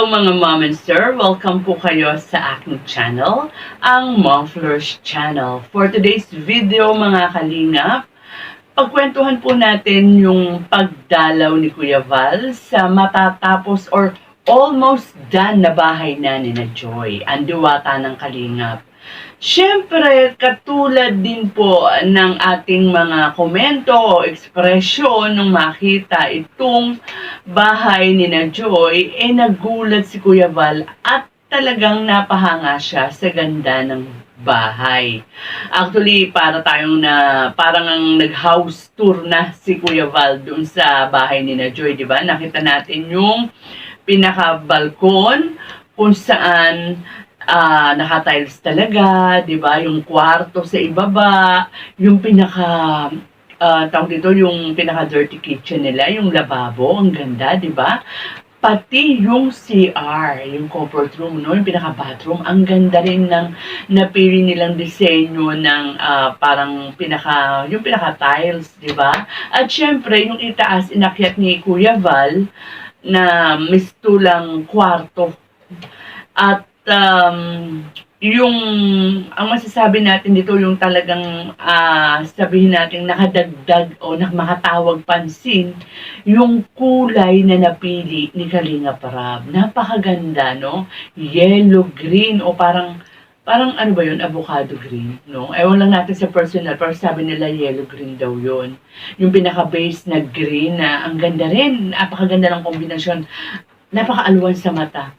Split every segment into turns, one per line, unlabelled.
mga mom and sir, welcome po kayo sa aking channel, ang Mom Flourish Channel. For today's video mga kalingap, pagkwentuhan po natin yung pagdalaw ni Kuya Val sa matatapos or almost done na bahay na ni Joy, ang diwata ng kalingap. Siyempre, katulad din po ng ating mga komento o ekspresyon nung makita itong bahay ni Joy, nagulat si Kuya Val at talagang napahanga siya sa ganda ng bahay. Actually, parang ang nag-house tour na si Kuya Val doon sa bahay ni Joy, di ba? Nakita natin yung pinaka-balkon kung saan naka-tiles talaga, 'di ba? Yung kwarto sa ibaba, yung yung pinaka-dirty kitchen nila, yung lababo, ang ganda, 'di ba? Pati yung CR, yung comfort room, no, yung pinaka-bathroom, ang ganda rin ng napili nilang disenyo ng parang yung pinaka-tiles, 'di ba? At syempre, yung itaas inakyat ni Kuya Val na mistulang kwarto. At ang masasabi natin dito, yung talagang sabihin natin nakadagdag o makatawag pansin, yung kulay na napili ni Kalingap Rab. Napakaganda, no? Yellow green o parang ano ba yun? Avocado green, no? Ewan lang natin sa personal, pero sabi nila yellow green daw yun. Yung pinaka-base na green na ang ganda rin. Napakaganda ng kombinasyon. Napaka-alwan sa mata.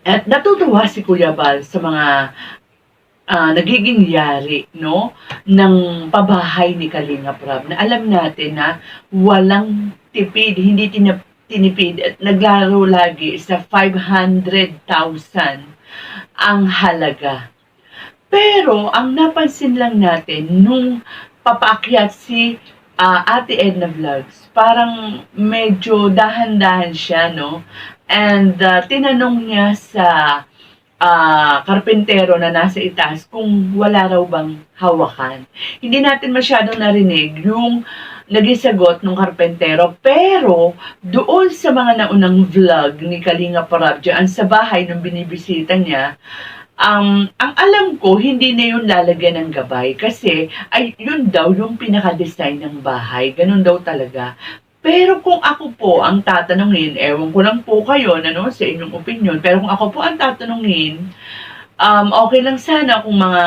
At natutuwa si Kuya Val sa mga nagiging yari, no, ng pabahay ni Kalingap Rab, na alam natin na walang tipid, hindi tinipid at naglaro lagi sa 500,000 ang halaga. Pero ang napansin lang natin nung papaakyat si Ate Edna Vlogs, parang medyo dahan-dahan siya, no? And tinanong niya sa karpentero na nasa itaas kung wala raw bang hawakan. Hindi natin masyadong narinig yung naging sagot ng karpentero, pero doon sa mga naunang vlog ni Kalingap Rab dyan sa bahay nung binibisita niya, ang alam ko, hindi na yun lalagyan ng gabay kasi ay yun daw yung pinaka-design ng bahay. Ganun daw talaga. Pero kung ako po ang tatanungin, ewan ko lang po kayo sa inyong opinion, pero kung ako po ang tatanungin, okay lang sana kung mga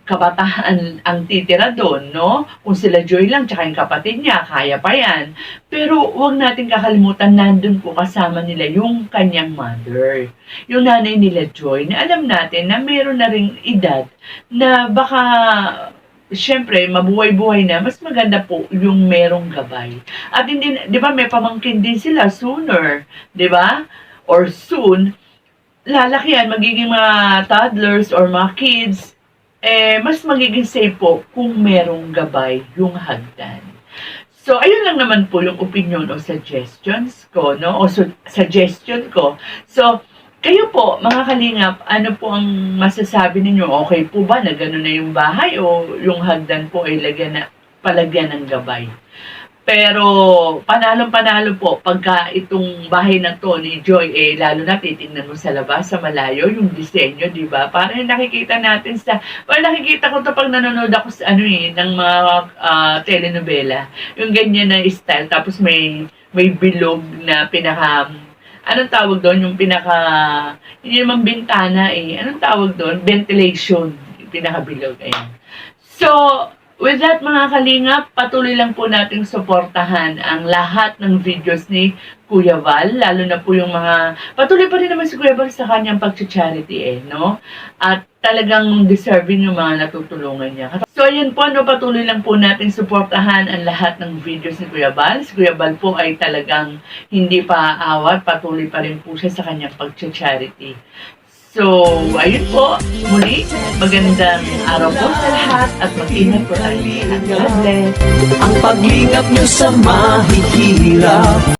kabataan ang titira doon, no? Kung sila Joy lang, tsaka yung kapatid niya, kaya pa yan. Pero huwag natin kakalimutan, nandun po kasama nila yung kanyang mother. Yung nanay nila Joy, na alam natin na meron na ring edad na baka siyempre, mabuhay-buhay na, mas maganda po yung merong gabay. At hindi, di ba, may pamangkin din sila sooner, di ba? Or soon, lalaki yan, magiging mga toddlers or mga kids, mas magiging safe po kung merong gabay yung hagdan. So, ayun lang naman po yung opinion o suggestions ko, no? O suggestion ko. So, kayo po, mga kalingap, ano po ang masasabi ninyo? Okay po ba na gano'n na yung bahay o yung hagdan po ay palagyan ng gabay? Pero panalong-panalo po pagka itong bahay na to ni Joy, lalo na titingnan mo sa labas, sa malayo, yung disenyo, di ba? Parang nakikita natin parang nakikita ko to pag nanonood ako sa ng mga telenovela. Yung ganyan na style, tapos may bilog na anong tawag doon? Yung hindi naman bintana Anong tawag doon? Ventilation. Yung pinakabilog. Ayan. So, with that mga kalingap, patuloy lang po nating suportahan ang lahat ng videos ni Kuya Val, lalo na po yung patuloy pa rin naman si Kuya Val sa kanyang pag-charity no? At talagang deserving yung mga natutulungan niya. So, ayan po, patuloy lang po natin suportahan ang lahat ng videos ni Kuya Val. Si Kuya Val po ay talagang hindi pa aawat, patuloy pa rin po siya sa kanyang pag-charity. So, ayun po, muli, magandang araw po sa lahat at mag-ingat po tayo. God bless.
Ang paglingap nyo sa mahihirap.